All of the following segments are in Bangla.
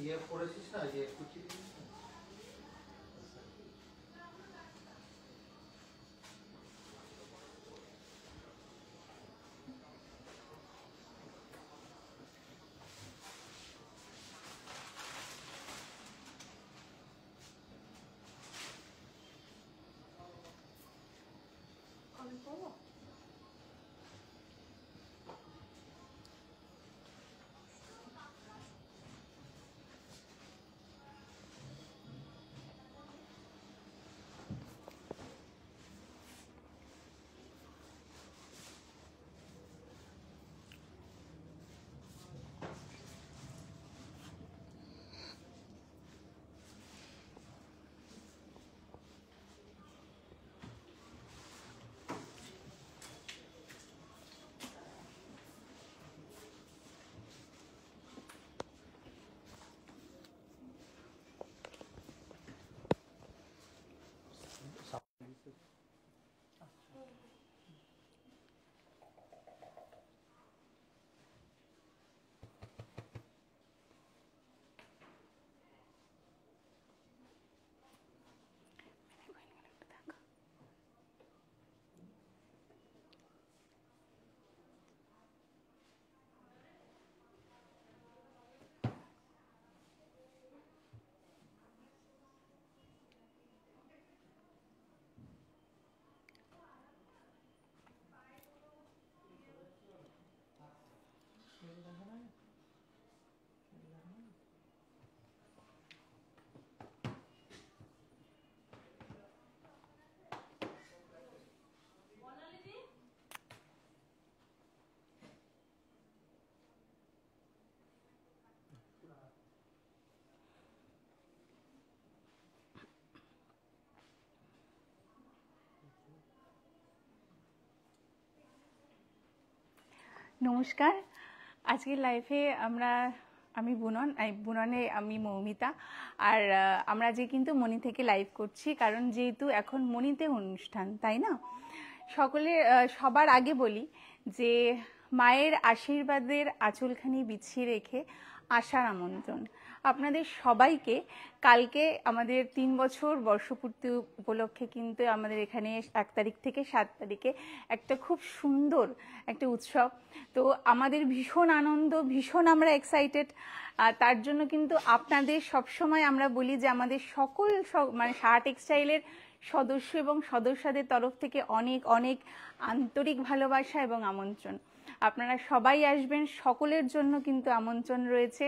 ইয়ে করেছিস না যে কুচি নমস্কার। আজকের লাইফে আমি বুননে আমি মৌমিতা। আর আমরা যে কিন্তু মনি থেকে লাইভ করছি, কারণ যেহেতু এখন মনিতে অনুষ্ঠান, তাই না? সবার আগে বলি যে মায়ের আশীর্বাদের আঁচলখানি বিছিয়ে রেখে আসার আমন্ত্রণ আপনাদের সবাইকে। কালকে আমাদের 3 বছর বর্ষপূর্তি উপলক্ষে কিন্তু আমাদের এখানে 1 তারিখ থেকে 7 তারিখে একটা খুব সুন্দর একটা উৎসব। তো আমাদের ভীষণ আনন্দ, ভীষণ আমরা এক্সাইটেড। তার জন্য কিন্তু আপনাদের সবসময় আমরা বলি যে আমাদের মানে সাহা টেক্সটাইলের সদস্য এবং সদস্যদের তরফ থেকে অনেক অনেক আন্তরিক ভালোবাসা এবং আমন্ত্রণ। আপনারা সবাই আসবেন, সকলের জন্য কিন্তু আমন্ত্রণ রয়েছে।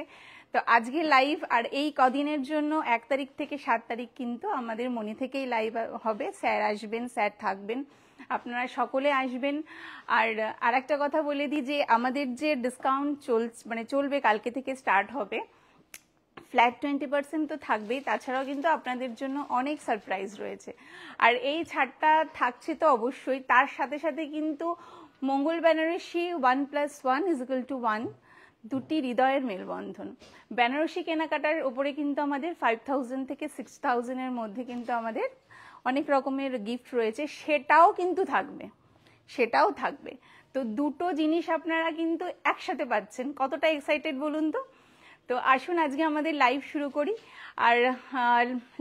তো আজকে লাইভ আর এই কদিনের জন্য 1 তারিখ থেকে 7 তারিখ কিন্তু আমাদের মনি থেকেই লাইভ হবে। স্যার আসবেন, স্যার থাকবেন, আপনারা সকলে আসবেন। আর একটা কথা বলে দিই যে আমাদের যে ডিসকাউন্ট চলবে, কালকে থেকে স্টার্ট হবে। ফ্ল্যাট 20% তো থাকবেই, তাছাড়াও কিন্তু আপনাদের জন্য অনেক সারপ্রাইজ রয়েছে। আর এই ছাড়টা থাকছে তো অবশ্যই, তার সাথে সাথে কিন্তু মঙ্গল বেনারসি 1+1=1, দুটি হৃদয়ের মেলবন্ধন। বেনারসি কেনাকাটার উপরে কিন্তু আমাদের 5000 থেকে 6000 এর মধ্যে কিন্তু আমাদের অনেক রকমের গিফট রয়েছে, সেটাও থাকবে। তো দুটো জিনিস আপনারা কিন্তু একসাথে পাচ্ছেন। কতটা এক্সাইটেড বলুন তো? তো আসুন আজকে আমাদের লাইভ শুরু করি। আর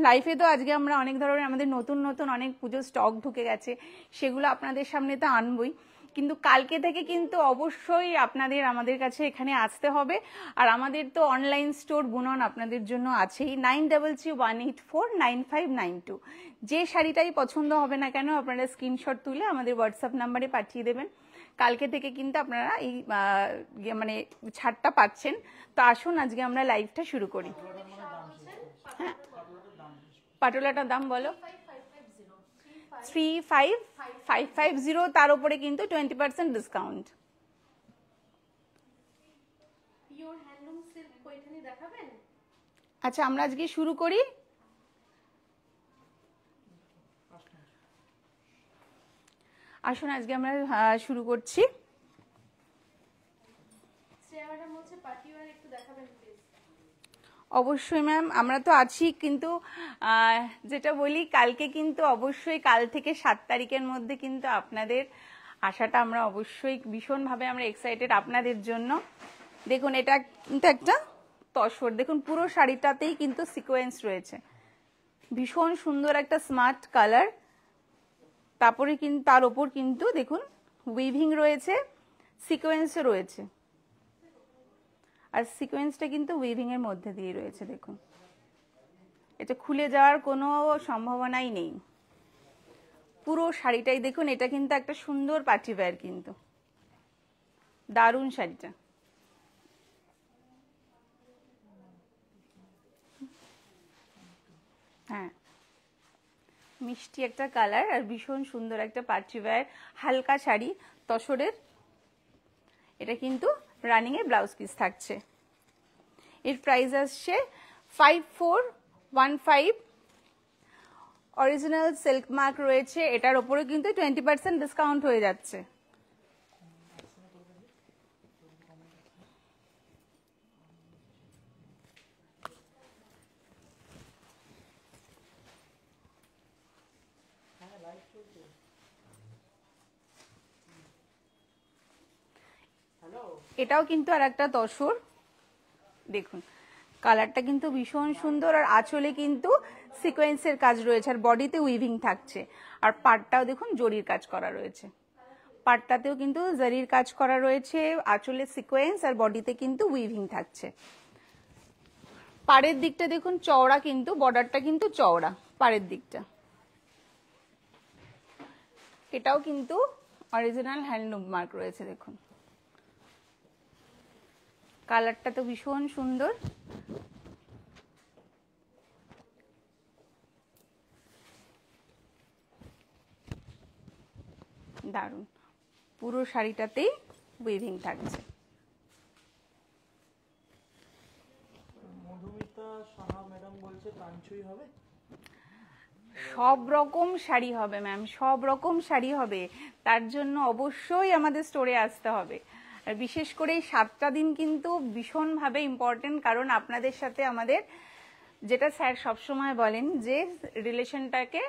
লাইভে তো আজকে আমরা অনেক ধরনের আমাদের নতুন অনেক পুজোর স্টক ঢুকে গেছে, সেগুলো আপনাদের সামনে তো আনবই। কিন্তু কালকে থেকে কিন্তু অবশ্যই আপনাদের আমাদের কাছে এখানে আসতে হবে। আর আমাদের তো অনলাইন স্টোর বুনন আপনাদের জন্য আছেই। 9331849592। যে শাড়িটাই পছন্দ হবে না কেন আপনারা স্ক্রিনশট তুলে আমাদের হোয়াটসঅ্যাপ নাম্বারে পাঠিয়ে দেবেন। কালকে থেকে কিন্তু আপনারা এই মানে ছাড়টা পাচ্ছেন। তো আসুন আজকে আমরা লাইভটা শুরু করি। হ্যাঁ, পাটোলাটার দাম বলো। 35550, তার উপরে কিন্তু 20% ডিসকাউন্ট। আচ্ছা, আমরা আজকে শুরু করি। আসুন আজকে আমরা শুরু করছি। অবশ্যই ম্যাম, আমরা তো আছি, কিন্তু যেটা বলি কালকে কিন্তু অবশ্যই কাল থেকে 7 তারিখের মধ্যে কিন্তু আপনাদের আশাটা আমরা অবশ্যই ভীষণভাবে আমরা এক্সাইটেড আপনাদের জন্য। দেখুন, এটা কিন্তু একটা তসর, দেখুন পুরো শাড়িটাতেই কিন্তু সিকোয়েন্স রয়েছে, ভীষণ সুন্দর একটা স্মার্ট কালার। তারপরে কিন্তু তার ওপর কিন্তু দেখুন উইভিং রয়েছে, সিকোয়েন্সও রয়েছে, আর সিকোয়েন্সটা কিন্তু উইভিং এর মধ্যে দিয়ে রয়েছে। দেখুন এটা খুলে যাওয়ার কোনো সম্ভাবনাই নেই। পুরো শাড়িটাই দেখুন, এটা কিন্তু একটা সুন্দর পার্টি ওয়্যার, কিন্তু দারুণ শাড়িটা। হ্যাঁ, মিষ্টি একটা কালার আর ভীষণ সুন্দর একটা পার্টি ওয়্যার হালকা শাড়ি তসরের। এটা কিন্তু রানিং এ ব্লাউজ পিস থাকছে। এর প্রাইস আসছে 5415। অরিজিনাল সিল্ক মার্ক রয়েছে, এটার ওপরে কিন্তু 20% ডিসকাউন্ট হয়ে যাচ্ছে। এটাও কিন্তু আর একটা তসর, দেখুন কালারটা কিন্তু ভীষণ সুন্দর, আর আঁচলে কিন্তু সিকোয়েন্সের কাজ রয়েছে, আর বডিতে উইভিং থাকছে, আর পাড়টাও দেখুন জরির কাজ করা রয়েছে, পাড়টাতেও কিন্তু জরির কাজ করা রয়েছে, আঁচলে সিকোয়েন্স আর বডিতে কিন্তু উইভিং থাকছে। পাড়ের দিকটা দেখুন চওড়া, কিন্তু বর্ডারটা কিন্তু চওড়া পাড়ের দিকটা। এটাও কিন্তু অরিজিনাল হ্যান্ডলুম মার্ক রয়েছে। দেখুন কালারটা তো ভীষণ সুন্দর, দারুণ। পুরো শাড়িটাতেই উইভিং থাকছে। মধুমিতা সাহা ম্যাডাম বলছে কাঞ্চুই হবে? সব রকম শাড়ি হবে ম্যাম, সব রকম শাড়ি হবে, তার জন্য অবশ্যই আমাদের স্টোরে আসতে হবে। আর বিশেষ করে এই 7টা দিন কিন্তু ভীষণভাবে ইম্পর্টেন্ট, কারণ আপনাদের সাথে আমাদের, যেটা স্যার সবসময় বলেন যে রিলেশনটাকে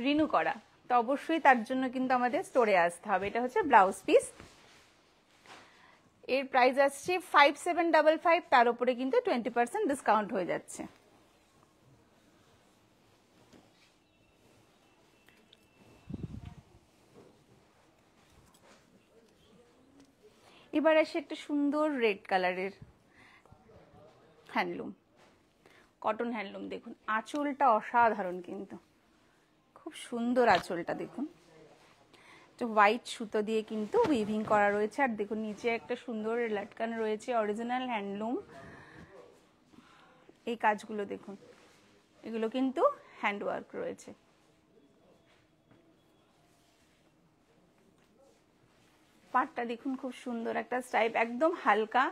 রিনিউ করা, তো অবশ্যই তার জন্য কিন্তু আমাদের স্টোরে আসতে হবে। এটা হচ্ছে ব্লাউজ পিস, এর প্রাইস আসছে 5755, তার উপরে কিন্তু 20% ডিসকাউন্ট হয়ে যাচ্ছে। এবার আসে একটা সুন্দর রেড কালারের হ্যান্ডলুম, কটন হ্যান্ডলুম। দেখুন আঁচলটা অসাধারণ, কিন্তু খুব সুন্দর আঁচলটা দেখুন, হোয়াইট সুতো দিয়ে কিন্তু উইভিং করা রয়েছে, আর দেখুন নিচে একটা সুন্দর লাটকান রয়েছে, অরিজিনাল হ্যান্ডলুম। এই কাজগুলো দেখুন, এগুলো কিন্তু হ্যান্ডওয়ার্ক রয়েছে। পাটটা দেখুন খুব সুন্দর একটা স্টাইপ, একদম হালকা,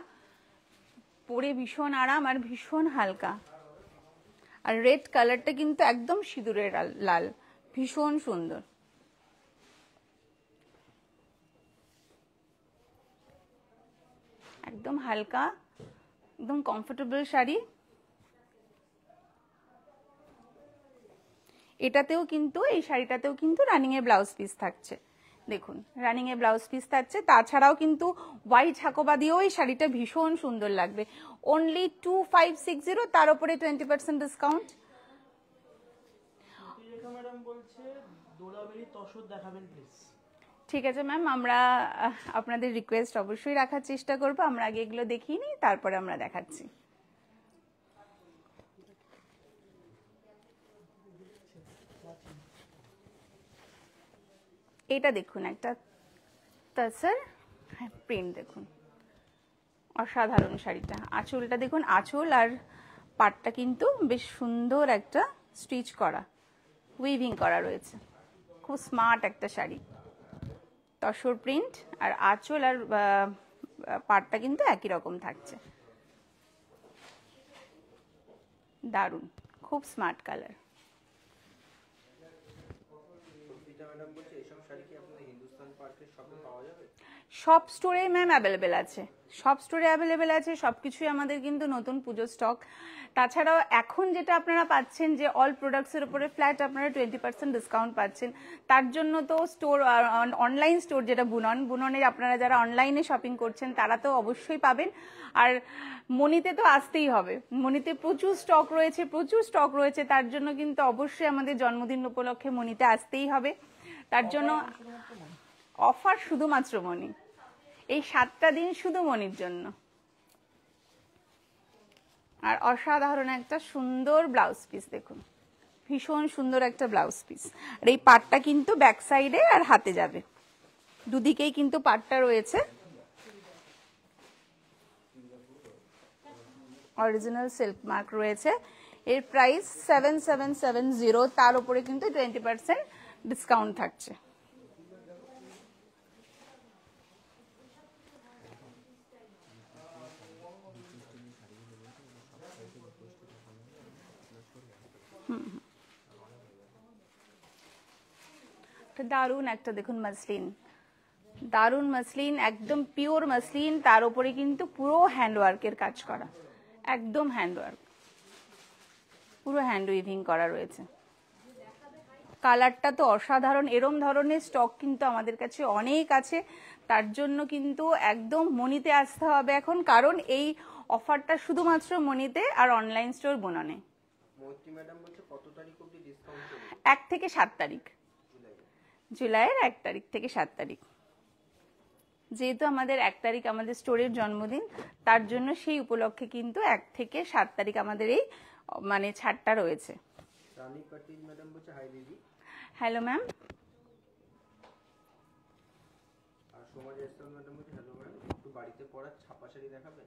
পরে ভীষণ আরাম আর ভীষণ হালকা। আর রেড কালারটা কিন্তু একদম সিঁদুরের লাল, ভীষণ সুন্দর। একদম হালকা, একদম কমফোর্টেবল শাড়ি। এটাতেও কিন্তু, এই শাড়িটাতেও কিন্তু রানিং এ ব্লাউজ পিস থাকছে। দেখুন রানিং এ ব্লাউজ পিস থাকছে, তাছাড়াও কিন্তু হোয়াইট হাকোবা দিয়েও এই শাড়িটা ভীষণ সুন্দর লাগবে। অনলি 2560, তার উপরে 20% ডিসকাউন্ট। ম্যাডাম বলছে দোলাবেরি তসর দেখাবেন প্লিজ। ঠিক আছে ম্যাম, আমরা আপনাদের রিকোয়েস্ট অবশ্যই রাখার চেষ্টা করব। আমরা আগে এগুলো দেখিয়ে নিই, তারপরে আমরা দেখাচ্ছি। এটা দেখুন একটা তাসার প্রিন্ট, দেখুন অসাধারণ শাড়িটা। আঁচলটা দেখুন, আঁচল আর পাটটা কিন্তু বেশ সুন্দর একটা স্টিচ করা, উইভিং করা রয়েছে, খুব স্মার্ট একটা শাড়ি। তসর প্রিন্ট, আর আঁচল আর পাটটা কিন্তু একই রকম থাকছে, দারুণ, খুব স্মার্ট কালার। শাড়ি কি আপনাদের হিন্দুস্তান পার্কের শপে পাওয়া যাবে? সব স্টোরে ম্যাম অ্যাভেলেবেল আছে, সব স্টোরে অ্যাভেলেবেল আছে, সব কিছুই আমাদের কিন্তু নতুন পুজোর স্টক। তাছাড়াও এখন যেটা আপনারা পাচ্ছেন যে অল প্রোডাক্টসের উপরে ফ্ল্যাট আপনারা 20% ডিসকাউন্ট পাচ্ছেন। তার জন্য তো স্টোর, অনলাইন স্টোর যেটা বুননের আপনারা যারা অনলাইনে শপিং করছেন তারা তো অবশ্যই পাবেন। আর মনিতে তো আসতেই হবে, মনিতে প্রচুর স্টক রয়েছে, তার জন্য কিন্তু অবশ্যই আমাদের জন্মদিন উপলক্ষে মনিতে আসতেই হবে। তার জন্য অফার শুধুমাত্র মনি, এই 7টা দিন শুধু মনির জন্য। আর অসাধারণ একটা সুন্দর ব্লাউজ পিস দেখুন, ভীষণ সুন্দর একটা ব্লাউজ পিস। আর এই পাটটা কিন্তু ব্যাক সাইডে আর হাতে যাবে, দুদিকেই কিন্তু পাটটা রয়েছে। অরিজিনাল সিল্ক মার্ক রয়েছে। এর প্রাইস 7770, তার উপরে কিন্তু 20% ডিসকাউন্ট থাকছে। দারুন একটা দেখুন মাসলিন, দারুন মাসলিন, একদম পিওর মাসলিন, তার উপরে কিন্তু পুরো হ্যান্ডওয়ার্কের কাজ করা, একদম হ্যান্ডওয়ার্ক, পুরো হ্যান্ড উইভিং করা রয়েছে। কালারটা তো অসাধারণ, এরম ধরনের স্টক কিন্তু আমাদের কাছে অনেক আছে। তার জন্য কিন্তু একদম মনিতে আসতে হবে এখন, কারণ এই অফারটা শুধুমাত্র মনিতে আর অনলাইন স্টোর বুননে। মৈত্রী ম্যাডাম বলছে কত তারিখ অবধি ডিসকাউন্ট চলবে? 1 থেকে 7 তারিখ, জুলাইয়ের 1 তারিখ থেকে 7 তারিখ। যেহেতু আমাদের 1 তারিখ আমাদের স্টোরের জন্মদিন, তার জন্য সেই উপলক্ষে কিন্তু 1 থেকে 7 তারিখ আমাদের এই মানে ছাড়টা রয়েছে। রানী পাটিল ম্যাডাম বলছে হাই দিদি। Hello ma'am. আর সোমা জয়সওয়াল ম্যাডাম বলছে হ্যালো ম্যাডাম, একটু বাড়িতে পড়া ছাপা শাড়ি দেখাবে?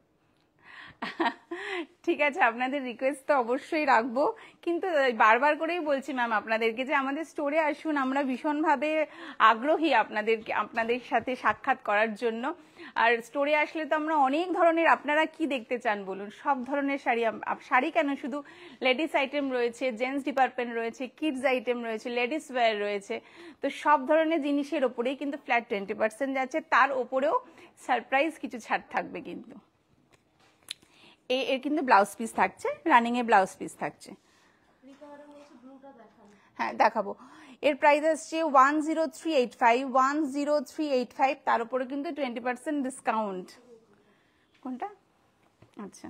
ঠিক আছে, আপনাদের রিকোয়েস্ট তো অবশ্যই রাখবো, কিন্তু বারবার করেই বলছি ম্যাম আপনাদেরকে যে আমাদের স্টোরে আসুন, আমরা ভীষণভাবে আগ্রহী আপনাদের সাথে সাক্ষাৎ করার জন্য। আর স্টোরে আসলে তো আমরা অনেক ধরনের, আপনারা কি দেখতে চান বলুন, সব ধরনের শাড়ি কেন, শুধু লেডিস আইটেম রয়েছে, জেন্টস ডিপার্টমেন্ট রয়েছে, কিডস আইটেম রয়েছে, লেডিস ওয়্যার রয়েছে, তো সব ধরনের জিনিসের ওপরেই কিন্তু ফ্ল্যাট 20% যাচ্ছে, তার ওপরেও সারপ্রাইজ কিছু ছাড় থাকবে কিন্তু। এর কিন্তু ব্লাউজ পিস থাকছে, রানিং এ ব্লাউজ পিস থাকছে। হ্যাঁ দেখাবো। এর প্রাইস আসছে 10385, তার উপরে কিন্তু 20% ডিসকাউন্ট। কোনটা? আচ্ছা,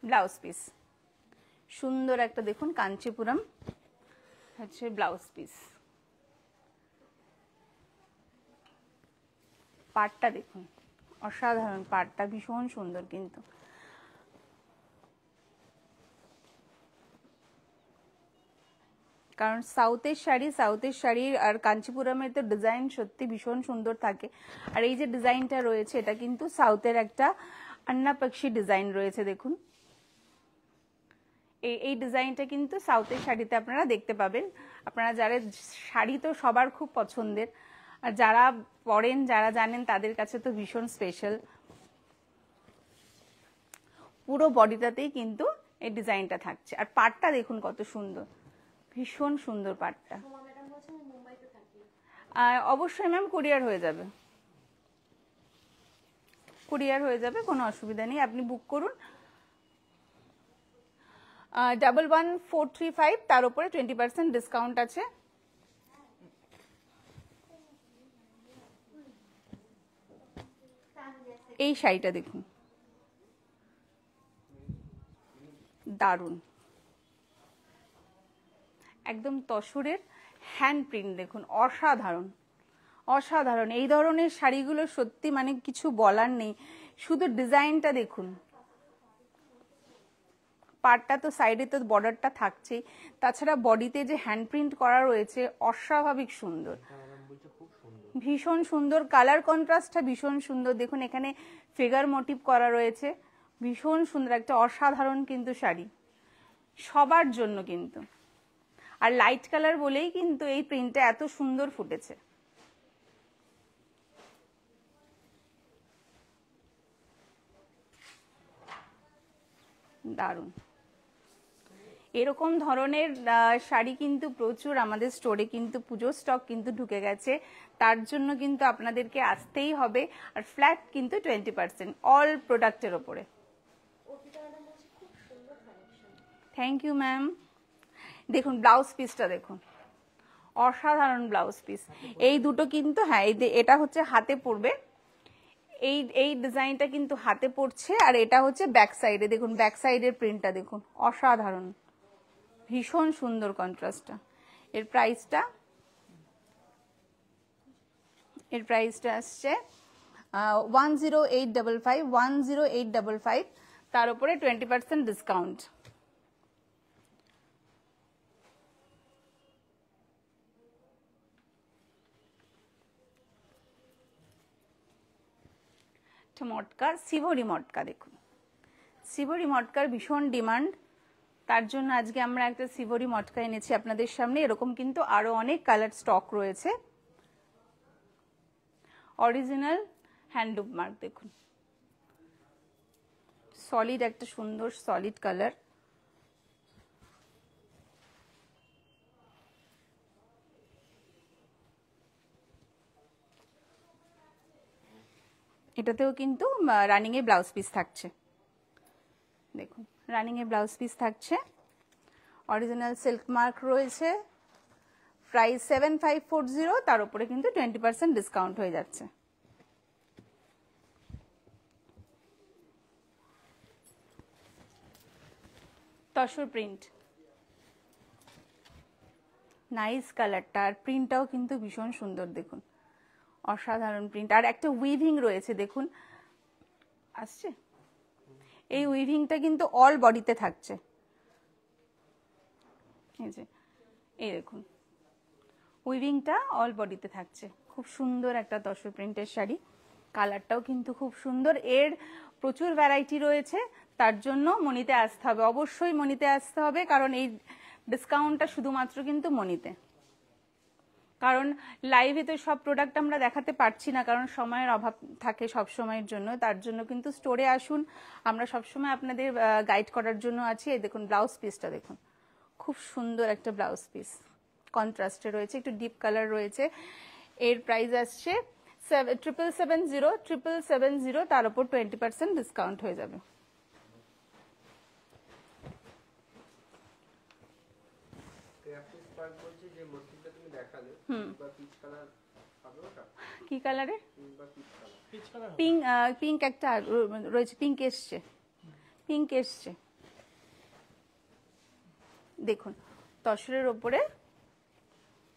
ব্লাউজ পিস সুন্দর একটা দেখুন, কাঞ্চিপুরম হচ্ছে ব্লাউজ পিস। পাটটা দেখুন, অসাধারণ, পাটটা ভীষণ সুন্দর কিন্তু। কারণ সাউথের শাড়ি আর কাঞ্চিপুরমের তো ডিজাইন সত্যি ভীষণ সুন্দর থাকে। আর এই যে ডিজাইনটা রয়েছে, এটা কিন্তু সাউথের একটা আন্নাপাক্ষী ডিজাইন রয়েছে দেখুন। এই ডিজাইনটা কিন্তু সাউথের শাড়িতে আপনারা দেখতে পাবেন। আপনারা যারা শাড়ি তো সবার খুব পছন্দের, আর যারা পরেন, যারা জানেন, তাদের কাছে তো ভীষণ স্পেশাল। পুরো বডিটাতেই কিন্তু এই ডিজাইনটা থাকছে। আর পাটটা দেখুন কত সুন্দর, ভীষণ সুন্দর পাটটা। অবশ্যই ম্যাম কুরিয়ার হয়ে যাবে, কোনো অসুবিধা নেই, আপনি বুক করুন। 11435, তার উপরে 20% ডিসকাউন্ট আছে। এই শাড়িটা দেখুন, দারুন, একদম তসরের হ্যান্ড প্রিন্ট দেখুন, অসাধারণ। এই ধরনের শাড়িগুলো সত্যি মানে কিছু বলার নেই, শুধু ডিজাইনটা দেখুন। পাটটা তো সাইডে তো বর্ডারটা থাকছেই, তাছাড়া বডিতে যে হ্যান্ড প্রিন্ট করা রয়েছে অস্বাভাবিক সুন্দর, ভীষণ সুন্দর। কালার কন্ট্রাস্টটা ভীষণ সুন্দর দেখুন, এখানে ফিগার মোটিভ করা রয়েছে, ভীষণ সুন্দর একটা অসাধারণ কিন্তু শাড়ি, সবার জন্য কিন্তু। আর লাইট কালার বলেই কিন্তু এই প্রিন্টটা এত সুন্দর ফুটেছে। দারুণ। এরকম ধরনের শাড়ি কিন্তু প্রচুর আমাদের স্টোরে কিন্তু পুজোর স্টক কিন্তু ঢুকে গেছে, তার জন্য কিন্তু আপনাদেরকে আসতেই হবে। আর ফ্ল্যাট কিন্তু 20% অল প্রোডাক্টের ওপরে। Thank you ma'am. দেখুন ব্লাউজ পিসটা দেখুন, অসাধারণ ব্লাউজ পিস। এই দুটো কিন্তু হ্যাঁ এটা হচ্ছে হাতে পড়বে, এই ডিজাইনটা কিন্তু হাতে পড়ছে, আর এটা হচ্ছে ব্যাক সাইডে। দেখুন ব্যাক সাইডের প্রিন্টটা দেখুন, অসাধারণ, ভীষণ সুন্দর কন্ট্রাস্টটা। এর প্রাইসটা আসছে 10855, 10855, তার উপরে 20% ডিসকাউন্ট। মটকা, সিভরি মটকা দেখুন, সিভরি মটকার ভীষণ ডিমান্ড, তার জন্য আজকে আমরা একটা সিভরি মটকা এনেছি আপনাদের সামনে। এরকম কিন্তু আরো অনেক কালার স্টক রয়েছে। অরিজিনাল হ্যান্ডলুম মার্ক দেখুন, সলিড একটা সুন্দর সলিড কালার। এটাতেও কিন্তু রানিং এ ব্লাউজ পিস থাকছে, দেখুন রানিং এ ব্লাউজ পিস থাকছে, অরিজিনাল সিল্ক মার্ক রয়েছে। প্রাইস 7540, তার উপরে কিন্তু 20% ডিসকাউন্ট হয়ে যাচ্ছে। তসর প্রিন্ট, নাইস কালারটা, আর প্রিন্টটাও কিন্তু ভীষণ সুন্দর দেখুন, অসাধারণ প্রিন্ট। আর একটা উইভিং রয়েছে দেখুন, আসছে এই উইভিংটা কিন্তু অল বডিতে থাকছে, এই যে এই দেখুন উইভিংটা অল বডিতে থাকছে। খুব সুন্দর একটা তসর প্রিন্টের শাড়ি, কালারটাও কিন্তু খুব সুন্দর। এর প্রচুর ভ্যারাইটি রয়েছে, তার জন্য মনিতে আসতে হবে, অবশ্যই মনিতে আসতে হবে, কারণ এই ডিসকাউন্টটা শুধুমাত্র কিন্তু মনিতে। কারণ লাইভে তো সব প্রোডাক্ট আমরা দেখাতে পারছি না, কারণ সময়ের অভাব থাকে সব সময়ের জন্য, তার জন্য কিন্তু স্টোরে আসুন, আমরা সবসময় আপনাদের গাইড করার জন্য আছি। এই দেখুন ব্লাউজ পিসটা দেখুন, খুব সুন্দর একটা ব্লাউজ পিস, কন্ট্রাস্টে রয়েছে, একটু ডিপ কালার রয়েছে। এর প্রাইস আসছে 7770, তার উপর 20% ডিসকাউন্ট হয়ে যাবে। কি কালারের? পিঙ্ক একটা রয়েছে, পিঙ্ক এসছে দেখুন, তসরের ওপরে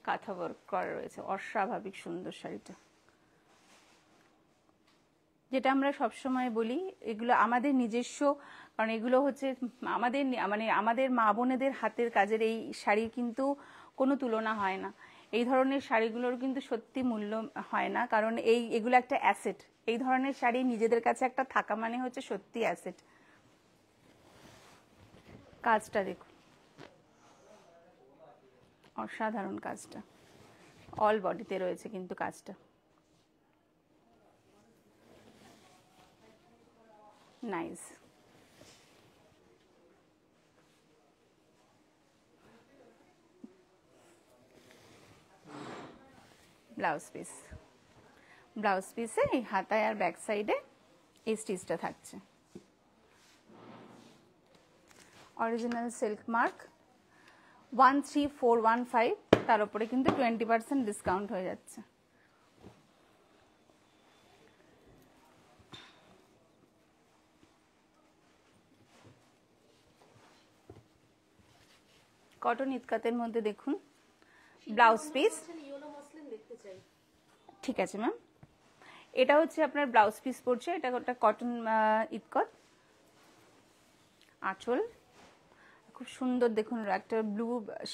কাঁথা ওয়ার্ক করা রয়েছে, অস্বাভাবিক সুন্দর শাড়িটা। যেটা আমরা সবসময় বলি, এগুলো আমাদের নিজস্ব, কারণ এগুলো হচ্ছে আমাদের আমাদের মা বোনেদের হাতের কাজের। এই শাড়ির কিন্তু কোনো তুলনা হয় না, এই ধরনের শাড়িগুলোর কিন্তু সত্যি মূল্য হয় না, কারণ এগুলো একটা অ্যাসেট। এই ধরনের শাড়ি নিজেদের কাছে একটা থাকা মানে হচ্ছে সত্যি অ্যাসেট। কাজটা দেখুন, অসাধারণ কাজটা, অল বডিতে রয়েছে কিন্তু কাজটা, নাইস। ব্লাউজ পিসে এই হাতায় আর ব্যাক সাইডে এই স্টিচটা থাকছে। অরিজিনাল সিল্ক মার্ক 13415, তার উপরে কিন্তু 20% ডিসকাউন্ট হয়ে যাচ্ছে। কটন ইতকাতের মধ্যে দেখুন ব্লাউজ পিস, ঠিক আছে ম্যাম, এটা হচ্ছে আপনার ব্লাউজ পিস পড়ছে, এটা একটা কটন ইতকত, আঁচল খুব সুন্দর দেখুন, একটা ব্লু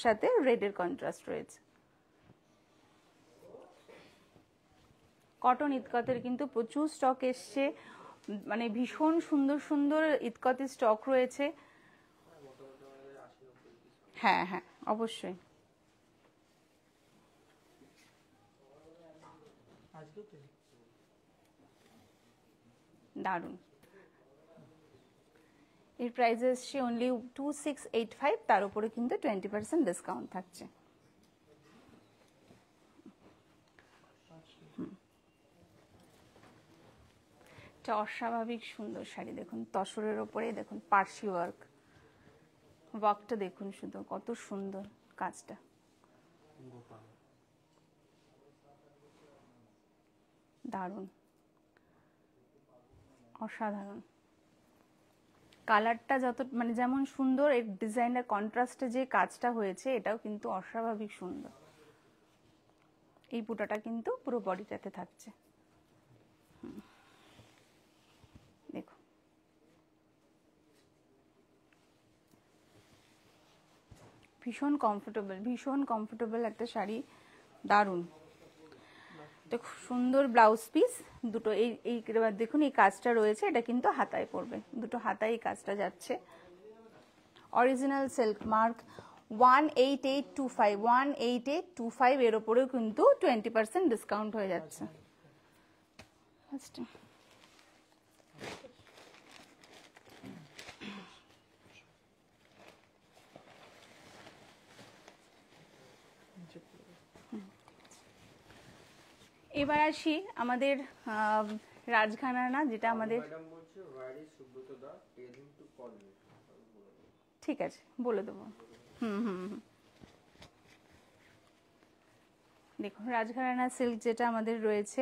সাথে রেডের কন্ট্রাস্ট রয়েছে। কটন ইতকতের কিন্তু প্রচুর স্টক এসছে, মানে ভীষণ সুন্দর সুন্দর ইতকতের স্টক রয়েছে। হ্যাঁ হ্যাঁ অবশ্যই, দারুণ। এর প্রাইস এসছে অনলি 2685, তার উপরে কিন্তু 20% ডিসকাউন্ট থাকছে। এটা অস্বাভাবিক সুন্দর শাড়ি, দেখুন তসরের ওপরে দেখুন পার্সি ওয়ার্কটা দেখুন, শুধু কত সুন্দর কাজটা। দারুণ, অসাধারণ। কালারটা যত মানে যেমন সুন্দর, এর ডিজাইনের কন্ট্রাস্টে যে কাজটা হয়েছে এটাও কিন্তু অস্বাভাবিক সুন্দর। এই বুটাটা কিন্তু পুরো বডিটাতে থাকছে, দেখো ভীষণ কমফোর্টেবল একটা শাড়ি, দারুণ। খুব সুন্দর ব্লাউজ পিস দুটো, এই দেখুন এই কাজটা রয়েছে, এটা কিন্তু হাতায় পড়বে, দুটো হাতায় এই কাজটা যাচ্ছে। অরিজিনাল সিল্ক মার্ক 18825 এর ওপরেও কিন্তু 20% ডিসকাউন্ট হয়ে যাচ্ছে। এবার আসি আমাদের রাজঘানানা, যেটা আমাদের ঠিক আছে বলে দেবো। দেখুন রাজঘরানা সিল্ক যেটা আমাদের রয়েছে,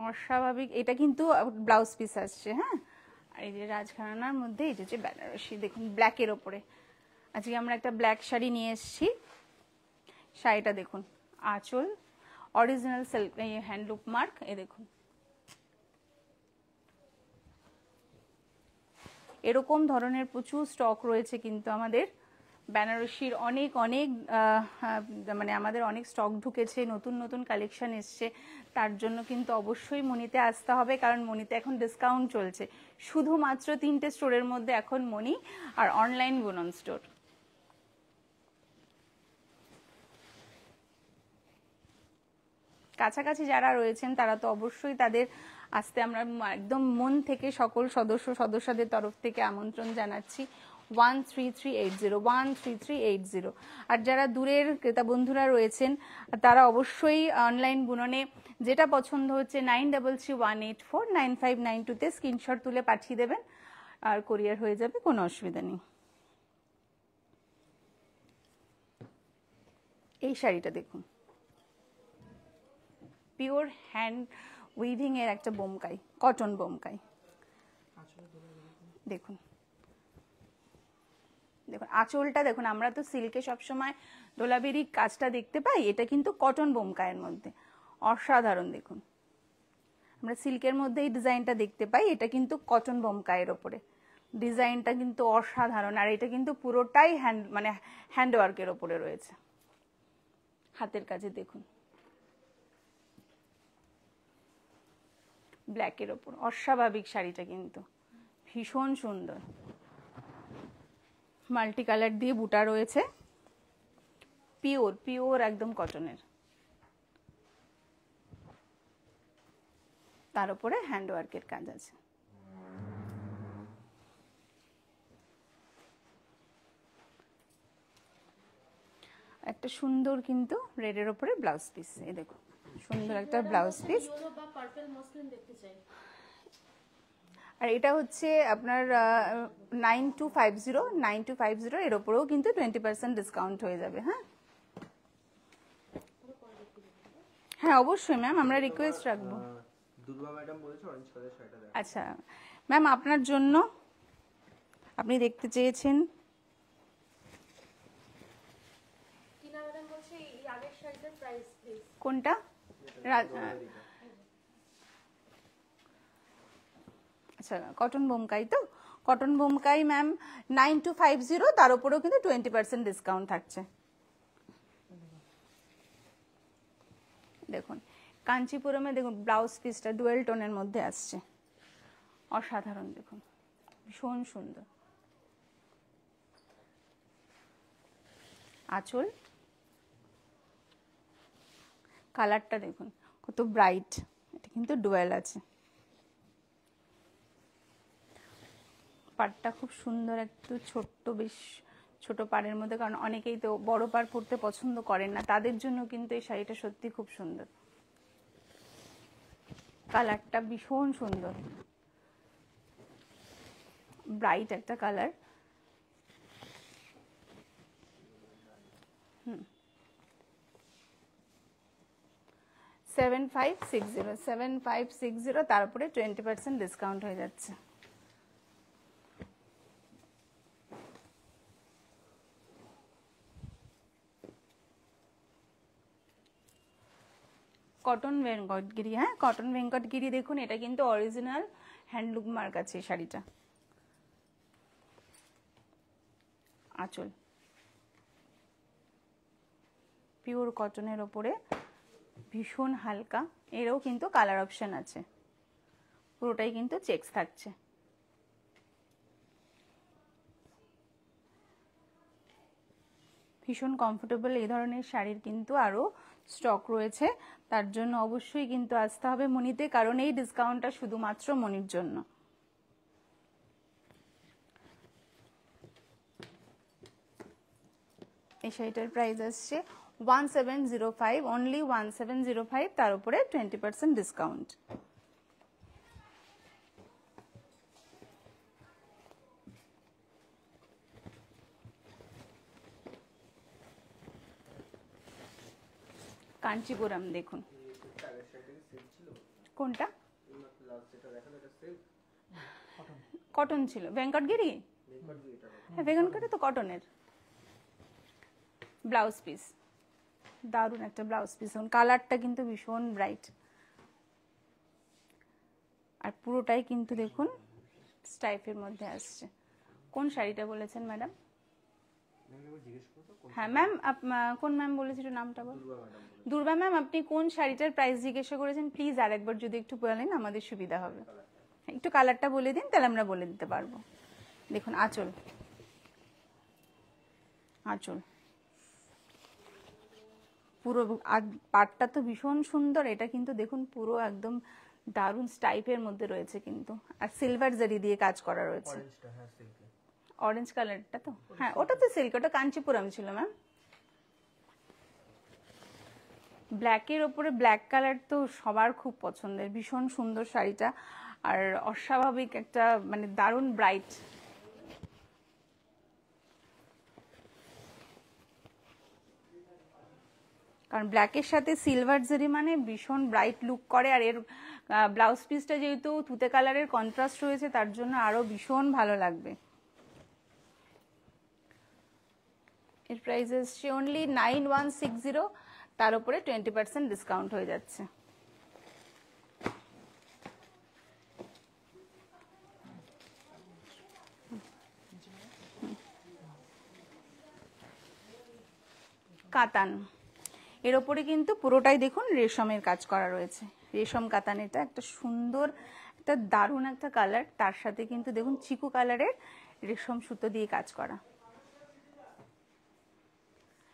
অস্বাভাবিক। এটা কিন্তু ব্লাউজ পিস আসছে, হ্যাঁ। আর এই যে রাজঘরানার মধ্যে এই যে বেনারসি, দেখুন ব্ল্যাকের ওপরে আজকে আমরা একটা ব্ল্যাক শাড়ি নিয়ে এসেছি। শাড়িটা দেখুন, আঁচল অরিজিনাল সিল্ক হ্যান্ডলুম মার্ক, এ দেখুন এরকম ধরনের প্রচুর স্টক রয়েছে কিন্তু আমাদের বেনারসির, অনেক মানে আমাদের অনেক স্টক ঢুকেছে, নতুন কালেকশন এসছে। তার জন্য কিন্তু অবশ্যই মনিতে আসতে হবে, কারণ মনিতে এখন ডিসকাউন্ট চলছে। শুধুমাত্র 3টে স্টোরের মধ্যে এখন মনি আর অনলাইন বুনন স্টোর। কাছাকাছি যারা রয়েছেন তারা তো অবশ্যই তাদের আসতে আমরা একদম মন থেকে সকল সদস্যদের তরফ থেকে আমন্ত্রণ জানাচ্ছি। 13380 আর যারা দূরের ক্রেতা বন্ধুরা রয়েছেন তারা অবশ্যই অনলাইন বুননে যেটা পছন্দ হচ্ছে 9331849592 স্ক্রিনশট তুলে পাঠিয়ে দেবেন, আর কোরিয়ার হয়ে যাবে, কোনো অসুবিধা নেই। এই শাড়িটা দেখুন, পিওর হ্যান্ড উইভিং এর একটা বোমকাই, কটন বোমকাই। দেখুন আঁচলটা দেখুন, আমরা তো সিল্কে সবসময় ডোলাবেরি কাজটা দেখতে পাই, এটা কিন্তু কটন বোমকায়ের মধ্যে অসাধারণ। দেখুন আমরা সিল্কের মধ্যে এই ডিজাইনটা দেখতে পাই, এটা কিন্তু কটন বোমকায়ের ওপরে ডিজাইনটা কিন্তু অসাধারণ। আর এটা কিন্তু পুরোটাই হ্যান্ডওয়ার্কের ওপরে রয়েছে, হাতের কাজে দেখুন ব্ল্যাকের ওপর অস্বাভাবিক শাড়িটা কিন্তু ভীষণ সুন্দর, মাল্টি কালার দিয়ে বুটা রয়েছে, পিওর একদম কটনের, তার উপরে হ্যান্ডওয়ার্কের কাজ আছে। একটা সুন্দর কিন্তু রেডের উপরে ব্লাউজ পিস, এই দেখো সুন্দর একটা ব্লাউজ পিস। আর এটা হচ্ছে আপনার 9250 এর ওপরেও কিন্তু 20% ডিসকাউন্ট হয়ে যাবে। হ্যাঁ অবশ্যই ম্যাম, আমরা রিকোয়েস্ট রাখবো। দুর্গা ম্যাডাম বলেছে অরেঞ্জ কালার শাড়িটা দেখো। আচ্ছা ম্যাম, আপনার জন্য আপনি দেখতে চেয়েছেন কোনটা? আচ্ছা কটন বোমকাই, তো কটন বোমকাই ম্যাম 9250, তার উপরেও কিন্তু 20% ডিসকাউন্ট থাকছে। দেখুন কাঞ্চিপুরমে দেখুন ব্লাউজ পিসটা ডুয়েল টোনের মধ্যে আসছে, অসাধারণ, দেখুন ভীষণ সুন্দর। আঁচল কালারটা দেখুন কত ব্রাইট, এটা কিন্তু ডুয়েল আছে, পাড়টা খুব সুন্দর, একটু ছোট্ট, বেশ ছোট পাড়ের মধ্যে, কারণ অনেকেই তো বড় পাড় পরতে পছন্দ করেন না, তাদের জন্য কিন্তু এই শাড়িটা সত্যি খুব সুন্দর। কালারটা ভীষণ সুন্দর, ব্রাইট একটা কালার। 7560 তারপরে 20% ডিসকাউন্ট হয়ে যাচ্ছে। কটন ভেঙ্কটগিরি, হ্যাঁ কটন ভেঙ্কটগিরি, দেখুন এটা কিন্তু অরিজিনাল হ্যান্ডলুম মার্ক আছে এই শাড়িটা। আঁচল পিওর কটনের ওপরে ভীষণ হালকা, এরও কিন্তু কালার অপশন আছে, পুরোটাই কিন্তু চেকস থাকছে। ভীষণ কমফোর্টেবল এই ধরনের শাড়ির কিন্তু আরও স্টক রয়েছে, তার জন্য অবশ্যই কিন্তু আসতে হবে মনিতে, কারণ এই ডিসকাউন্টটা শুধুমাত্র মনির জন্য। এই শাড়িটার প্রাইস আসছে 1705, অনলি 1705, তার উপরে 20% ডিসকাউন্ট। কাঞ্চিপুরম দেখুন, কোনটা কটন ছিল, ভেঙ্কটগিরি, হ্যাঁ ভেঙ্কটগিরি তো কটনের। ব্লাউজ পিস, দারুণ একটা ব্লাউজ পিস, কালারটা কিন্তু ভীষণ ব্রাইট, আর পুরোটাই কিন্তু দেখুন স্টাইপের মধ্যে আসছে। কোন শাড়িটা বলেছেন ম্যাডাম? হ্যাঁ ম্যাম, কোন ম্যাম বলেছিল নামটা বল? দুর্বা ম্যাম, আপনি কোন শাড়িটার প্রাইস জিজ্ঞাসা করেছেন প্লিজ আরেকবার যদি একটু বলেন আমাদের সুবিধা হবে। একটু কালারটা বলে দিন, তাহলে আমরা বলে দিতে পারবো। দেখুন আঁচল, আঁচল পুরো পাটটা তো ভীষণ সুন্দর, এটা কিন্তু দেখুন পুরো একদম দারুণ স্টাইপের মধ্যে রয়েছে কিন্তু, আর সিলভার জারি দিয়ে কাজ করা রয়েছে। অরেঞ্জ কালারটা তো, হ্যাঁ ওটা তো সিল্ক, ওটা কাঞ্চিপুরম ছিল ম্যাম। ব্ল্যাকের ওপরে ব্ল্যাক কালার তো সবার খুব পছন্দের, ভীষণ সুন্দর শাড়িটা, আর অস্বাভাবিক একটা মানে দারুণ ব্রাইট। কারণ ব্ল্যাকের সাথে সিলভার জারি মানে ভীষণ ব্রাইট লুক করে, আর এর ব্লাউজ পিসটা যেহেতু তুতে কালারের কন্ট্রাস্ট রয়েছে তার জন্য আরো ভীষণ ভালো লাগবে। এর প্রাইস আসছে অনলি 9160, তার উপরে 20% ডিসকাউন্ট হয়ে যাচ্ছে। কাতান, এর ওপরে কিন্তু পুরোটাই দেখুন রেশমের কাজ করা রয়েছে, রেশম কাতান, এটা একটা সুন্দর একটা দারুণ একটা কালার, তার সাথে কিন্তু দেখুন চিকু কালারের রেশম সুতো দিয়ে কাজ করা,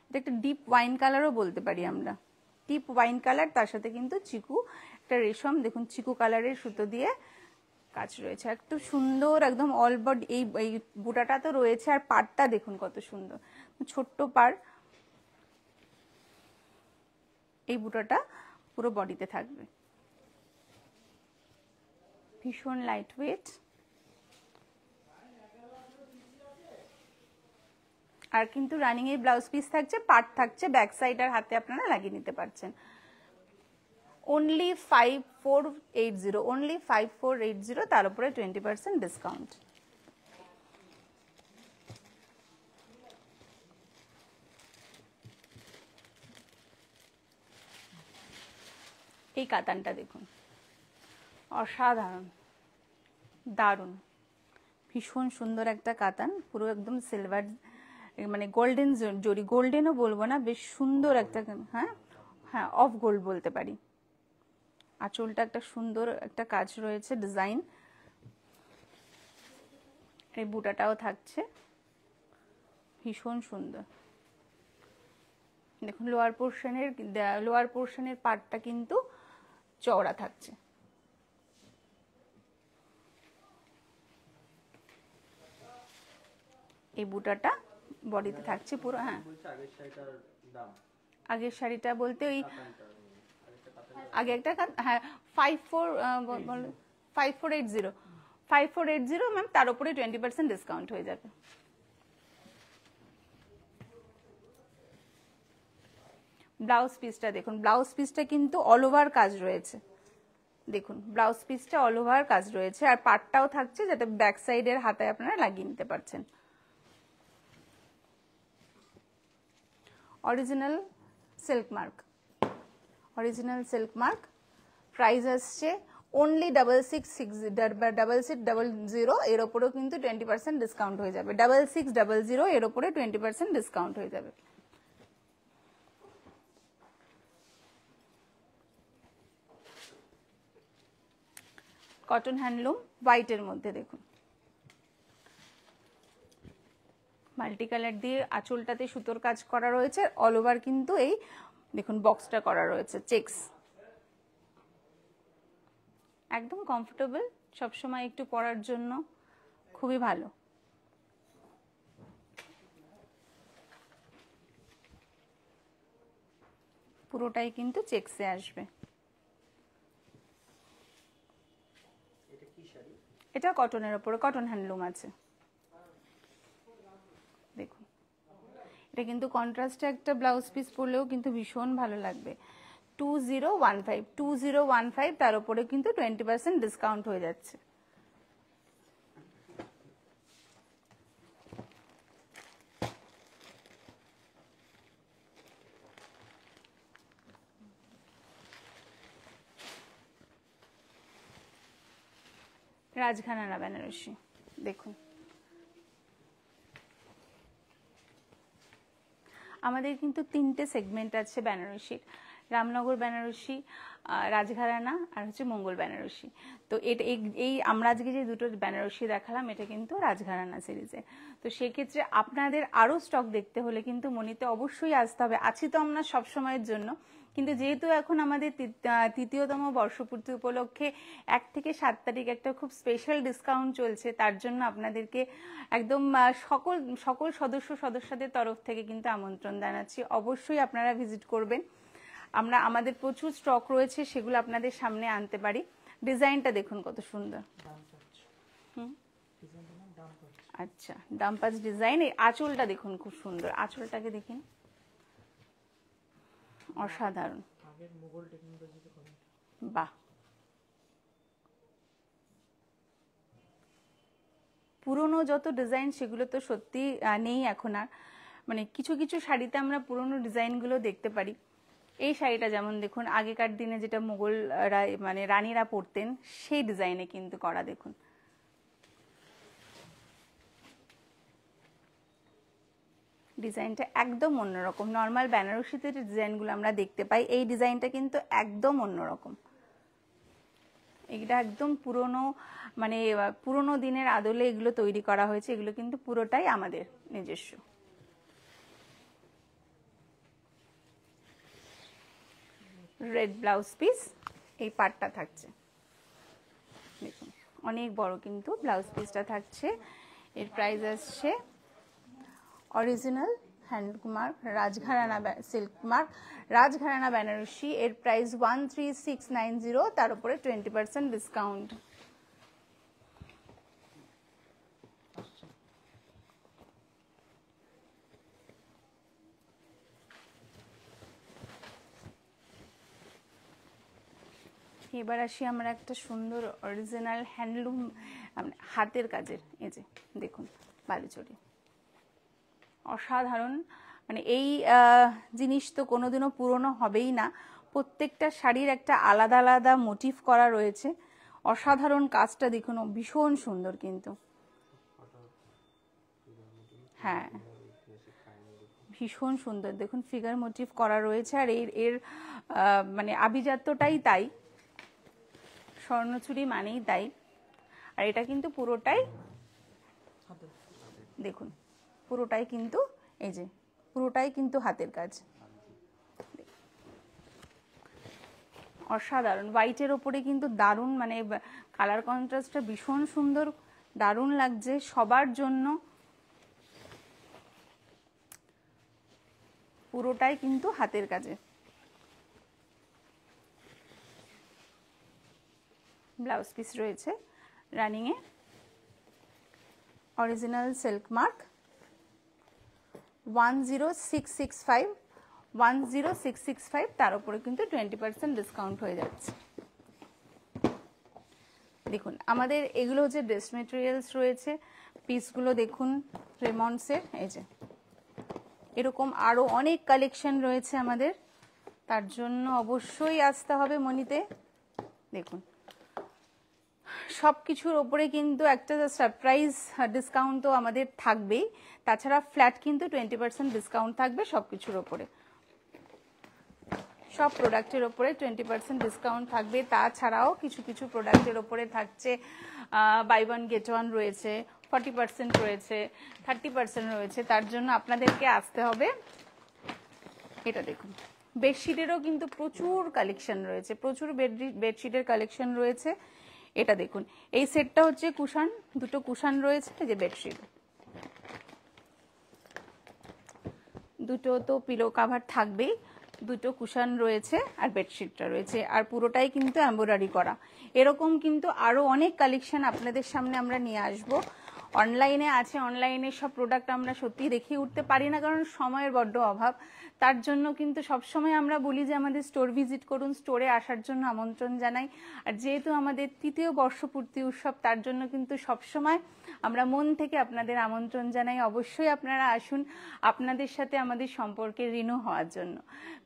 এটা একটা ডিপ ওয়াইন কালারও বলতে পারি আমরা, ডিপ ওয়াইন কালার, তার সাথে কিন্তু চিকু একটা রেশম, দেখুন চিকু কালারের সুতো দিয়ে কাজ রয়েছে, একটু সুন্দর একদম অল বডি। এই বুটাটা তো রয়েছে, আর পাড়টা দেখুন কত সুন্দর, ছোট্ট পাড়, এই বুটাটা পুরো বডিতে থাকবে, ভীষণ লাইট ওয়েট, আর কিন্তু রানিং এর ব্লাউজ পিস থাকছে, পার্ট থাকছে ব্যাক সাইড আর হাতে আপনারা লাগিয়ে নিতে পারছেন। অনলি 5480, অনলি 5480, তার উপরে 20% ডিসকাউন্ট। এই কাতানটা দেখুন, অসাধারণ দারুণ, ভীষণ সুন্দর একটা কাতান, পুরো একদম সিলভার মানে গোল্ডেন জরি, গোল্ডেনও বলবো না, বেশ সুন্দর একটা, হ্যাঁ হ্যাঁ অফ গোল্ড বলতে পারি। আঁচলটা একটা সুন্দর একটা কাজ রয়েছে, ডিজাইন, এই বুটাটাও থাকছে ভীষণ সুন্দর। দেখুন লোয়ার পোর্শনের পার্টটা কিন্তু চওড়া থাকছে। এই বুটাটা বডিতে থাকছে পুরো। হ্যাঁ, বলছে আগের শাড়িটার দাম আগের শাড়িটা বলতে ওই কাতানটা আরেকটা কাতান আগে একটা হ্যাঁ 5480 ম্যাম, তার উপরে 20% ডিসকাউন্ট হয়ে যাবে। ব্লাউজ পিসটা দেখুন, ব্লাউজ পিসটা কিন্তু অল ওভার কাজ রয়েছে। দেখুন ব্লাউজ পিসটা অল ওভার কাজ রয়েছে, আর পাটটাও থাকছে যাতে ব্যাক সাইডের হাতায় আপনারা লাগিয়ে নিতে পারছেন। Original silk mark, original silk mark. Price আসছে অনলি 6600, এর ওপরেও কিন্তু 20% ডিসকাউন্ট হয়ে যাবে। 6600 এর ওপরে 20% ডিসকাউন্ট হয়ে যাবে। কটন হ্যান্ডলুম হোয়াইটের মধ্যে দেখুন, মাল্টি কালার দিয়ে আঁচলটাতে সুতোর কাজ করা রয়েছে, অল ওভার কিন্তু এই দেখুন বক্সটা করা রয়েছে চেকস। একদম কমফোর্টেবল, সবসময় একটু পরার জন্য খুবই ভালো। পুরোটাই কিন্তু চেকসে আসবে। এটা কি শাড়ি? এটা কটনের ওপরে, কটন হ্যান্ডলুম আছে। দেখুন এটা কিন্তু কন্ট্রাস্টে একটা ব্লাউজ পিস পরলেও কিন্তু ভীষণ ভালো লাগবে। 2015 তার উপরে কিন্তু 20% ডিসকাউন্ট হয়ে যাচ্ছে। রাজঘানারা বেনারসি দেখুন, আমাদের কিন্তু 3টে সেগমেন্ট আছে বেনারসির, রামনগর বেনারসি, রাজঘরানা আর হচ্ছে মঙ্গল বেনারসি। তো এটা এই আমরা আজকে যে দুটো বেনারসি দেখালাম এটা কিন্তু রাজঘরানা সিরিজে। তো সেক্ষেত্রে আপনাদের আরও স্টক দেখতে হলে কিন্তু মনিতে অবশ্যই আসতে হবে। আছি তো আমরা সব সময়ের জন্য, কিন্তু যেহেতু এখন আমাদের তৃতীয়তম বর্ষপূর্তি উপলক্ষে 1 থেকে 7 তারিখ একটা খুব স্পেশাল ডিসকাউন্ট চলছে, তার জন্য আপনাদেরকে একদম সকল সদস্যদের তরফ থেকে কিন্তু আমন্ত্রণ জানাচ্ছি। অবশ্যই আপনারা ভিজিট করবেন। আমাদের প্রচুর স্টক রয়েছে, সেগুলো আপনাদের সামনে আনতে পারি। ডিজাইনটা দেখুন কত সুন্দর। আচ্ছা, ডাম্পাস ডিজাইন। এই আঁচলটা দেখুন খুব সুন্দর, আঁচলটাকে দেখুন অসাধারণ। বাহ, পুরনো যত ডিজাইন সেগুলো তো সত্যি নেই এখন আর, মানে কিছু কিছু শাড়িতে আমরা পুরনো ডিজাইনগুলো দেখতে পারি। এই শাড়িটা যেমন দেখুন, আগেকার দিনে যেটা মোগলরা মানে রানীরা পরতেন সেই ডিজাইনে কিন্তু করা। দেখুন ডিজাইনটা একদম অন্যরকম। নর্মাল বেনারসিতে যে ডিজাইনগুলো আমরা দেখতে পাই, এই ডিজাইনটা কিন্তু একদম অন্যরকম। এটা একদম পুরনো, মানে পুরনো দিনের আদলে এগুলো তৈরি করা হয়েছে। এগুলো কিন্তু পুরোটাই আমাদের নিজস্ব। রেড ব্লাউজ পিস, এই পাটটা থাকছে দেখুন, অনেক বড় কিন্তু ব্লাউজ পিসটা থাকছে। এর প্রাইস আসছে অরিজিনাল হ্যান্ডমার্ক রাজঘরানা সিল্ক মার্ক রাজঘরানা বেনারসি। এর প্রাইস 13690, তার উপরে 20% ডিসকাউন্ট। এবার আসি আমরা একটা সুন্দর অরিজিনাল হ্যান্ডলুম হাতের কাজের, এই যে দেখুন বালুচরি, অসাধারণ। মানে এই জিনিস তো কোনোদিনও পুরনো হবেই না। প্রত্যেকটা শাড়ির একটা আলাদা আলাদা মোটিভ করা রয়েছে। অসাধারণ কাজটা দেখুন, ভীষণ সুন্দর কিন্তু। হ্যাঁ ভীষণ সুন্দর দেখুন, ফিগার মোটিভ করা রয়েছে। আর এর মানে আভিজাত্যটাই তাই, স্বর্ণচুরি মানেই তাই। আর এটা কিন্তু পুরোটাই দেখুন, পুরোটাই কিন্তু এই যে পুরোটাই কিন্তু হাতের কাজ। অসাধারণ, হোয়াইটের ওপরে কিন্তু দারুণ, মানে কালার কন্ট্রাস্টটা ভীষণ সুন্দর, দারুণ লাগছে সবার জন্য। পুরোটাই কিন্তু হাতের কাজে। ব্লাউজ পিস রয়েছে রানিংয়ে, অরিজিনাল সিল্ক মার্ক 10665, 10665, তার উপরে কিন্তু 20% ডিসকাউন্ট হয়ে যাচ্ছে। দেখুন আমাদের এগুলো হচ্ছে ড্রেস মেটেরিয়ালস রয়েছে, পিসগুলো দেখুন রেমন্ডসের, এই যে এরকম আরও অনেক কালেকশন রয়েছে আমাদের, তার জন্য অবশ্যই আসতে হবে মনিতে। দেখুন সব কিছুর ওপরে কিন্তু একটা সারপ্রাইজ ডিসকাউন্ট তো আমাদের থাকবেই, তাছাড়া ফ্ল্যাট কিন্তু 20% ডিসকাউন্ট থাকবে সব কিছুর ওপরে, সব প্রোডাক্টের ওপরে 20% ডিসকাউন্ট থাকবে। তাছাড়াও কিছু কিছু প্রোডাক্টের ওপরে থাকছে বাই ওয়ান গেট ওয়ান রয়েছে, 40% রয়েছে, 30% রয়েছে, তার জন্য আপনাদেরকে আসতে হবে। এটা দেখুন বেডশিটেরও কিন্তু প্রচুর কালেকশন রয়েছে, প্রচুর বেডশিটের কালেকশন রয়েছে। এটা দেখুন এই সেটটা হচ্ছে কুশান, দুটো কুশান রয়েছে, এই যে বেডশিট, দুটো তো পিলো কাভার থাকবেই, দুটো কুশান রয়েছে আর বেডশিটটা রয়েছে, আর পুরোটাই কিন্তু এমব্রয়ডারি করা। এরকম কিন্তু আরও অনেক কালেকশন আপনাদের সামনে আমরা নিয়ে আসব। অনলাইনে আছে, অনলাইনে সব প্রোডাক্ট আমরা সত্যি দেখিয়ে উঠতে পারি না কারণ সময়ের বড্ড অভাব, তার জন্য কিন্তু সবসময় আমরা বলি যে আমাদের স্টোর ভিজিট করুন, স্টোরে আসার জন্য আমন্ত্রণ জানাই। আর যেহেতু আমাদের ৩য় বর্ষপূর্তি উৎসব, তার জন্য কিন্তু সবসময় আমরা মন থেকে আপনাদের আমন্ত্রণ জানাই, অবশ্যই আপনারা আসুন আপনাদের সাথে আমাদের সম্পর্কের ঋণও হওয়ার জন্য।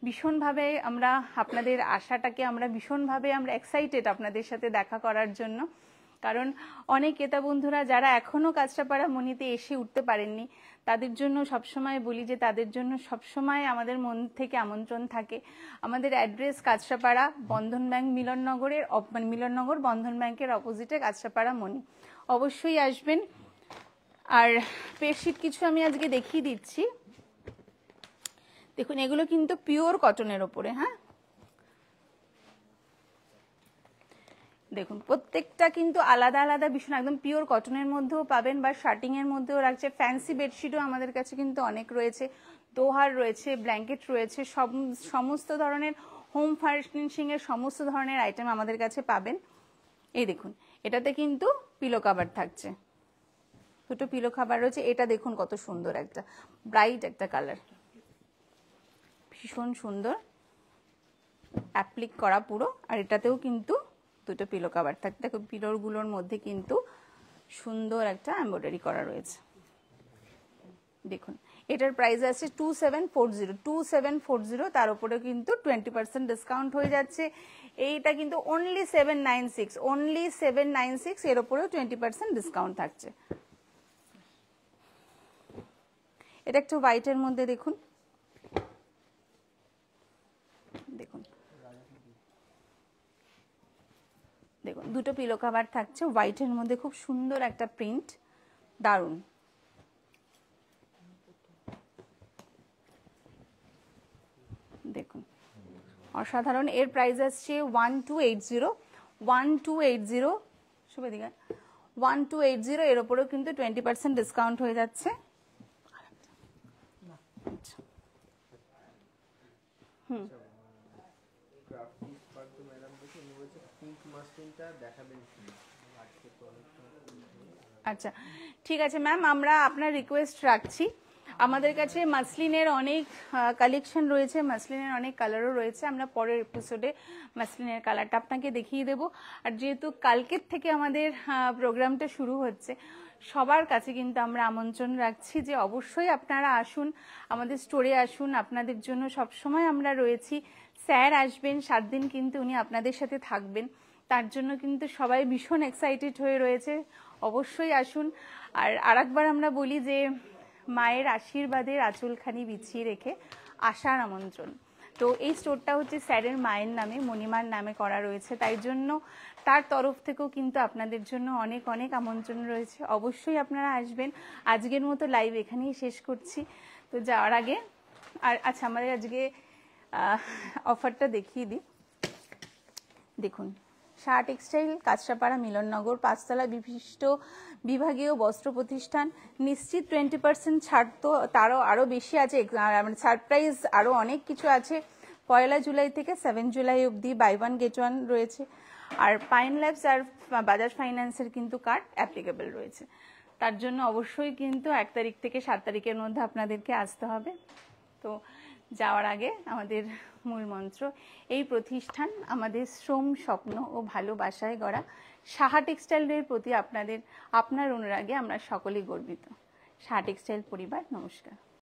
ভীষণভাবে আমরা আপনাদের আশাটাকে আমরা ভীষণভাবে আমরা এক্সাইটেড আপনাদের সাথে দেখা করার জন্য, কারণ অনেক ক্রেতা বন্ধুরা যারা এখনও কাঁচরাপাড়া মনিতে এসে উঠতে পারেননি, তাদের জন্য সবসময় বলি যে তাদের জন্য সবসময় আমাদের মন থেকে আমন্ত্রণ থাকে। আমাদের অ্যাড্রেস কাঁচরাপাড়া, বন্ধন ব্যাংক মিলননগরের, মিলননগর বন্ধন ব্যাংকের অপোজিটে কাঁচরাপাড়া মনি, অবশ্যই আসবেন। আর বেডশিট কিছু আমি আজকে দেখিয়ে দিচ্ছি, দেখুন এগুলো কিন্তু পিওর কটনের ওপরে, হ্যাঁ দেখুন প্রত্যেকটা কিন্তু আলাদা আলাদা ভীষণ একদম পিওর কটনের মধ্যেও পাবেন বা শার্টিং এর মধ্যেও রাখছে। ফ্যান্সি বেডশিটও আমাদের কাছে কিন্তু অনেক রয়েছে, দোহার রয়েছে, ব্ল্যাঙ্কেট রয়েছে, সমস্ত ধরনের হোম ফার্নিশিং এর সমস্ত ধরনের আইটেম আমাদের কাছে পাবেন। এই দেখুন এটাতে কিন্তু পিলো কভার থাকছে, দুটো পিলো কভার রয়েছে। এটা দেখুন কত সুন্দর একটা ব্রাইট একটা কালার, ভীষণ সুন্দর অ্যাপ্লিক করা পুরো। আর এটাতেও কিন্তু দুটো পিলো কভার থাকে, দেখো পিলোরগুলোর মধ্যে কিন্তু সুন্দর একটা এমব্রয়ডারি করা রয়েছে। দেখুন এটার প্রাইস আছে 2740, 2740, তার উপরে কিন্তু 20% ডিসকাউন্ট হয়ে যাচ্ছে। এইটা কিন্তু অনলি 796, অনলি 796, এর উপরেও 20% ডিসকাউন্ট থাকছে। এটা একটু হোয়াইটের মধ্যে দেখুন, দেখুন দেখুন দুটো পিলো কভার থাকছে, হোয়াইটের মধ্যে খুব সুন্দর একটা প্রিন্ট, দারুণ। দেখুন অসাধারণ। এর প্রাইস আসছে 1280, 1280, শুভদিকা 1280, এর ওপরেও কিন্তু 20% ডিসকাউন্ট হয়ে যাচ্ছে। আচ্ছা ঠিক আছে ম্যাম, আমরা আপনার রিকোয়েস্ট রাখছি। আমাদের কাছে মাসলিনের অনেক কালেকশন রয়েছে, মাসলিনের অনেক কালারও রয়েছে, আমরা পরের এপিসোডে মাসলিনের কালারটা আপনাকে দেখিয়ে দেব। আর যেহেতু কালকের থেকে আমাদের প্রোগ্রামটা শুরু হচ্ছে, সবার কাছে কিন্তু আমরা আমন্ত্রণ রাখছি যে অবশ্যই আপনারা আসুন, আমাদের স্টোরে আসুন, আপনাদের জন্য সবসময় আমরা রয়েছি। স্যার আসবেন 7 দিন, কিন্তু উনি আপনাদের সাথে থাকবেন, তার জন্য কিন্তু সবাই ভীষণ এক্সাইটেড হয়ে রয়েছে, অবশ্যই আসুন। আর আরেকবার আমরা বলি যে মায়ের আশীর্বাদের আঁচলখানি বিছিয়ে রেখে আসার আমন্ত্রণ। তো এই স্টোরটা হচ্ছে স্যারের মায়ের নামে, মণিমার নামে করা রয়েছে, তাই জন্য তার তরফ থেকেও কিন্তু আপনাদের জন্য অনেক অনেক আমন্ত্রণ রয়েছে, অবশ্যই আপনারা আসবেন। আজকের মতো লাইভ এখানেই শেষ করছি। তো যাওয়ার আগে আর আচ্ছা আমাদের আজকে অফারটা দেখিয়ে দিই। দেখুন সাহা টেক্সটাইল, কাঁচরাপাড়া, মিলননগর, 5 তলা বিশিষ্ট বিভাগীয় বস্ত্র প্রতিষ্ঠান। নিশ্চিত 20% ছাড়, তো তারও আরও বেশি আছে, মানে সারপ্রাইজ আরও অনেক কিছু আছে। 1 জুলাই থেকে 7 জুলাই অবধি বাই 1 গেট 1 রয়েছে। আর পাইন ল্যাবস আর বাজাজ ফাইন্যান্সের কিন্তু কার্ড অ্যাপ্লিকেবল রয়েছে। তার জন্য অবশ্যই কিন্তু 1 তারিখ থেকে 7 তারিখের মধ্যে আপনাদেরকে আসতে হবে। তো যাওয়ার আগে আমাদের মূল মন্ত্র, এই প্রতিষ্ঠান আমাদের শ্রম, স্বপ্ন ও ভালোবাসায় গড়া। সাহা টেক্সটাইলের প্রতি আপনার অনুরাগে আমরা সকলেই গর্বিত। সাহা টেক্সটাইল পরিবার, নমস্কার।